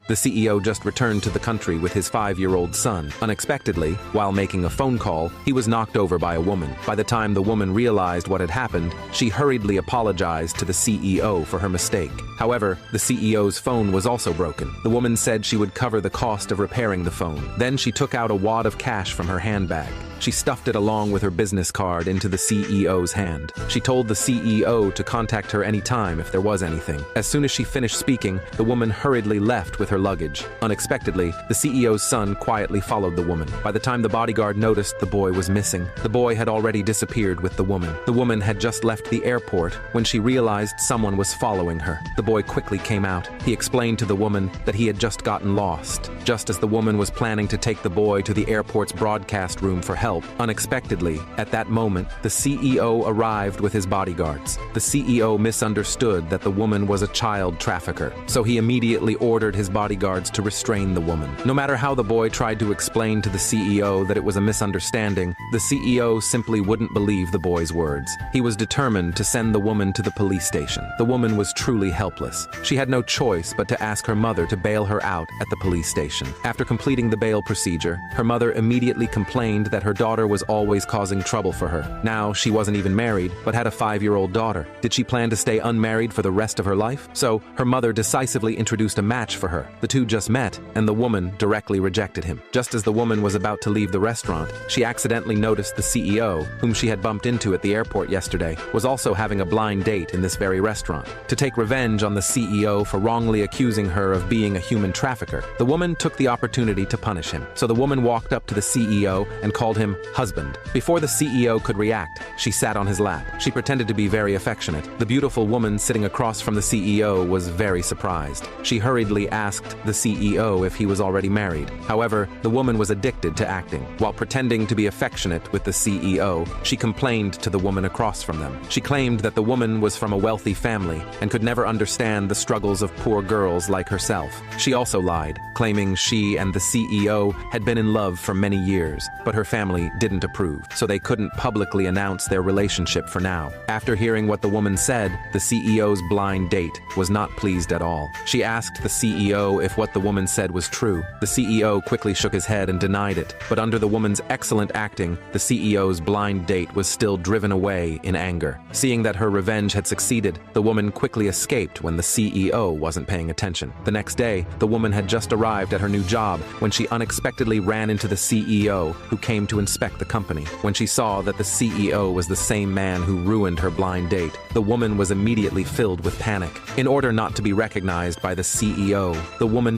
The CEO just returned to the country with his 5-year-old son. Unexpectedly, while making a phone call, he was knocked over by a woman. By the time the woman realized what had happened, she hurriedly apologized to the CEO for her mistake. However, the CEO's phone was also broken. The woman said she would cover the cost of repairing the phone. Then she took out a wad of cash from her handbag. She stuffed it along with her business card into the CEO's hand. She told the CEO to contact her anytime if there was anything. As soon as she finished speaking, the woman hurriedly left with her luggage. Unexpectedly, the CEO's son quietly followed the woman. By the time the bodyguard noticed, the boy was missing. The boy had already disappeared with the woman. The woman had just left the airport when she realized someone was following her. The boy quickly came out. He explained to the woman that he had just gotten lost. Just as the woman was planning to take the boy to the airport's broadcast room for help, unexpectedly, at that moment, the CEO arrived with his bodyguards. The CEO misunderstood that the woman was a child trafficker, so he immediately ordered his bodyguards to restrain the woman. No matter how the boy tried to explain to the CEO that it was a misunderstanding, the CEO simply wouldn't believe the boy's words. He was determined to send the woman to the police station. The woman was truly helpless. She had no choice but to ask her mother to bail her out at the police station. After completing the bail procedure, her mother immediately complained that her daughter was always causing trouble for her. Now, she wasn't even married, but had a 5-year-old daughter. Did she plan to stay unmarried for the rest of her life? So, her mother decisively introduced a match for her. The two just met, and the woman directly rejected him. Just as the woman was about to leave the restaurant, she accidentally noticed the CEO, whom she had bumped into at the airport yesterday, was also having a blind date in this very restaurant. To take revenge on the CEO for wrongly accusing her of being a human trafficker, the woman took the opportunity to punish him. So the woman walked up to the CEO and called him husband. Before the CEO could react, she sat on his lap. She pretended to be very affectionate. The beautiful woman sitting across from the CEO was very surprised. She hurriedly asked the CEO if he was already married. However, the woman was addicted to acting. While pretending to be affectionate with the CEO, she complained to the woman across from them. She claimed that the woman was from a wealthy family and could never understand the struggles of poor girls like herself. She also lied, claiming she and the CEO had been in love for many years, but her family didn't approve, so they couldn't publicly announce their relationship for now. After hearing what the woman said, the CEO's blind date was not pleased at all. She asked the CEO if what the woman said was true. The CEO quickly shook his head and denied it, but under the woman's excellent acting, the CEO's blind date was still driven away in anger. Seeing that her revenge had succeeded, the woman quickly escaped when the CEO wasn't paying attention. The next day, the woman had just arrived at her new job when she unexpectedly ran into the CEO, who came to inspect the company. When she saw that the CEO was the same man who ruined her blind date, the woman was immediately filled with panic. In order not to be recognized by the CEO, the woman